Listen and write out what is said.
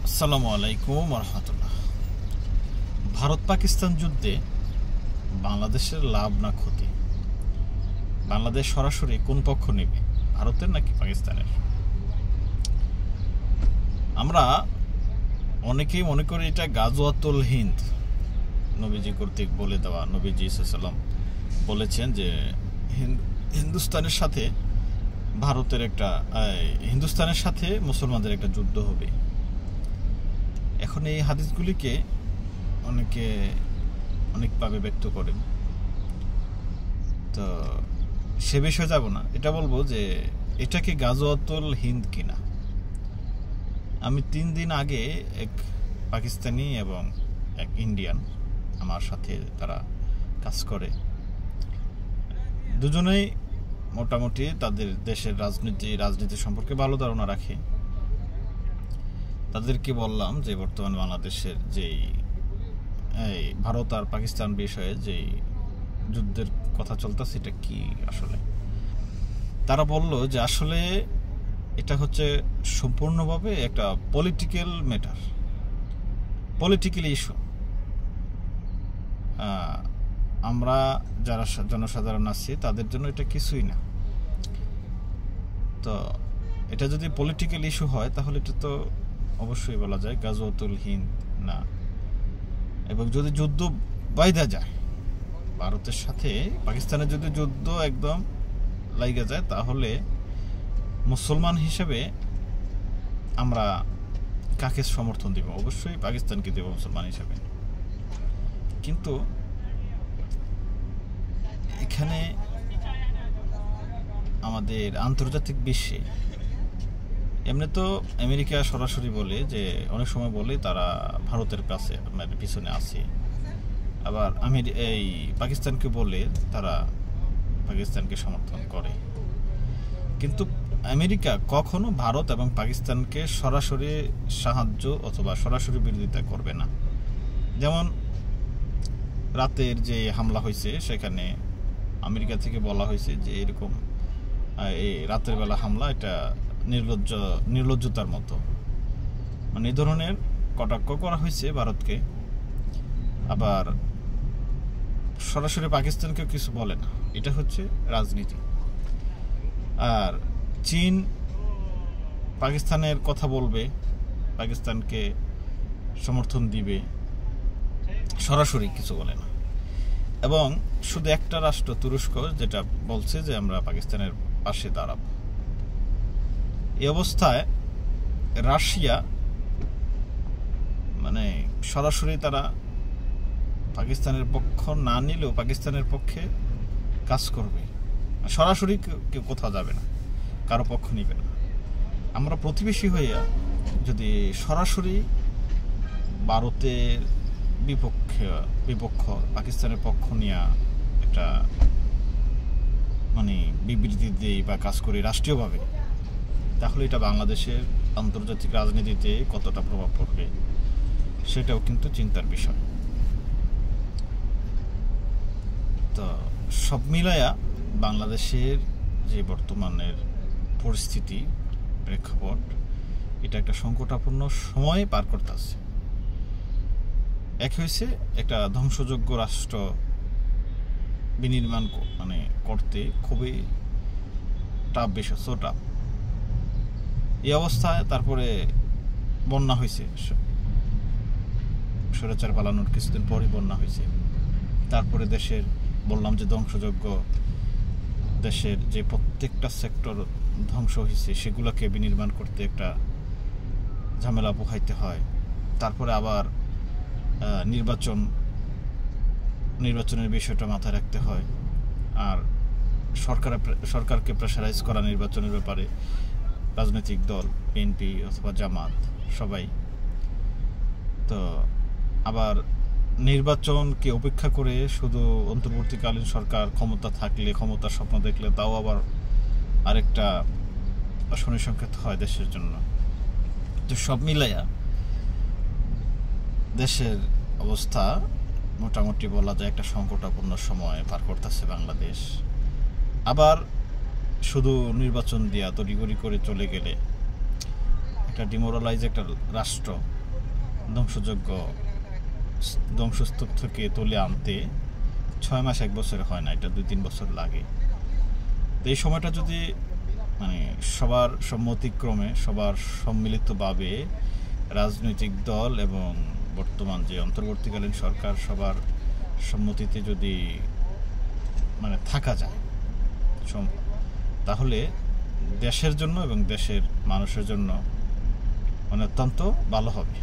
আসসালামু আলাইকুম রহমতুল্লাহ। ভারত পাকিস্তান যুদ্ধে বাংলাদেশের লাভ না ক্ষতি? বাংলাদেশ সরাসরি কোন পক্ষ নেবে, ভারতের নাকি পাকিস্তানের? আমরা অনেকেই মনে করি এটা গাজওয়াতুল হিন্দ, নবীজি কর্তৃক বলে দেওয়া। নবীজি সাল্লাম বলেছেন যে হিন্দুস্তানের সাথে ভারতের একটা হিন্দুস্তানের সাথে মুসলমানদের একটা যুদ্ধ হবে। এখন এই হাদিসগুলিকে অনেকে অনেকভাবে ব্যক্ত করেন, তো সে বিষয়ে যাব না। এটা বলবো যে এটা কি গাজওয়াতুল হিন্দ কিনা। আমি 3 দিন আগে এক পাকিস্তানি এবং এক ইন্ডিয়ান আমার সাথে তারা কাজ করে, দুজনেই মোটামুটি তাদের দেশের রাজনীতি সম্পর্কে ভালো ধারণা রাখে। তাদেরকে বললাম যে বর্তমান বাংলাদেশের যেই ভারত আর পাকিস্তান বিষয়ে যেই যুদ্ধের কথা চলতেছে এটা কি আসলে। তারা বলল যে আসলে এটা হচ্ছে সম্পূর্ণভাবে একটা পলিটিক্যাল ম্যাটার, পলিটিক্যাল ইস্যু। আমরা যারা জনসাধারণ আছি তাদের জন্য এটা কিছুই না। তো এটা যদি পলিটিক্যাল ইস্যু হয় তাহলে এটা তো অবশ্যই বলা যায় গাজওয়াতুল হিন্দ না। এবং যদি যুদ্ধ বাইধা যায় ভারতের সাথে পাকিস্তানের, যদি যুদ্ধ একদম লাইগা যায়, তাহলে মুসলমান হিসেবে আমরা কাকে সমর্থন দিব? অবশ্যই পাকিস্তানকে দেব মুসলমান হিসেবে। কিন্তু এখানে আমাদের আন্তর্জাতিক বিশ্বে এমনি তো আমেরিকা সরাসরি বলে যে, অনেক সময় বলে তারা ভারতের কাছে পিছনে আছে, আবার এই পাকিস্তানকে বলে তারা পাকিস্তানকে সমর্থন করে। কিন্তু আমেরিকা কখনো ভারত এবং পাকিস্তানকে সরাসরি সাহায্য অথবা সরাসরি বিরোধিতা করবে না। যেমন রাতের যে হামলা হয়েছে, সেখানে আমেরিকা থেকে বলা হয়েছে যে এরকম এই রাতের বেলা হামলা এটা নির্লজ্জতার মতো, মানে এই ধরনের কটাক্ষ করা হয়েছে ভারতকে। আবার সরাসরি পাকিস্তানকে কিছু বলে না, এটা হচ্ছে রাজনীতি। আর চীন পাকিস্তানের কথা বলবে, পাকিস্তানকে সমর্থন দিবে, সরাসরি কিছু বলে না। এবং শুধু একটা রাষ্ট্র তুরস্ক যেটা বলছে যে আমরা পাকিস্তানের পাশে দাঁড়াব। এই অবস্থায় রাশিয়া মানে সরাসরি তারা পাকিস্তানের পক্ষ না নিলেও পাকিস্তানের পক্ষে কাজ করবে, সরাসরি কেউ কোথাও যাবে না, কারো পক্ষ নিবে না। আমরা প্রতিবেশী হইয়া যদি সরাসরি ভারতের বিপক্ষ পাকিস্তানের পক্ষ নিয়ে একটা মানে বিবৃতি দেই বা কাজ করি রাষ্ট্রীয়ভাবে, তাহলে এটা বাংলাদেশের আন্তর্জাতিক রাজনীতিতে কতটা প্রভাব পড়বে সেটাও কিন্তু চিন্তার বিষয়। তো সব মিলায়া বাংলাদেশের যে বর্তমানের পরিস্থিতি, প্রেক্ষাপট, এটা একটা সংকটাপূর্ণ সময় পার করতেছে। এক হয়েছে একটা ধ্বংসযোগ্য রাষ্ট্র বিনির্মাণ করতে খুবই টাফ বিষয়, সো টাফ। এই অবস্থায় তারপরে বন্যা হয়েছে, স্বৈরাচার পালানোর কিছুদিন পরই বন্যা হয়েছে। তারপরে দেশের বললাম যে ধ্বংসযোগ্য, দেশের যে প্রত্যেকটা সেক্টর ধ্বংস হয়েছে সেগুলোকে বিনির্মাণ করতে একটা ঝামেলা পোহাইতে হয়। তারপরে আবার নির্বাচনের বিষয়টা মাথায় রাখতে হয়। আর সরকারকে প্রেশারাইজ করা নির্বাচনের ব্যাপারে, রাজনৈতিক দল বিএনপি অথবা জামাত সবাই। তো আবার নির্বাচনকে উপেক্ষা করে শুধু অন্তর্বর্তীকালীন সরকার ক্ষমতা থাকলে, ক্ষমতার স্বপ্ন দেখলে, তাও আবার আরেকটা শনি সংকেত হয় দেশের জন্য। তো সব মিলাইয়া দেশের অবস্থা মোটামুটি বলা যায় একটা সংকটাপূর্ণ সময় পার করতেছে বাংলাদেশ। আবার শুধু নির্বাচন দিয়া তড়িঘড়ি করে চলে গেলে একটা ডিমোরালাইজ একটা রাষ্ট্র ধ্বংসযোগ্য ধ্বংসস্তূপ থেকে তুলে আনতে 6 মাস 1 বছর হয় না, এটা 2-3 বছর লাগে। তো এই সময়টা যদি মানে সবার সম্মতিক্রমে, সবার সম্মিলিতভাবে রাজনৈতিক দল এবং বর্তমান যে অন্তর্বর্তীকালীন সরকার সবার সম্মতিতে যদি মানে থাকা যায়, তাহলে দেশের জন্য এবং দেশের মানুষের জন্য মানে অত্যন্ত ভালো হবে।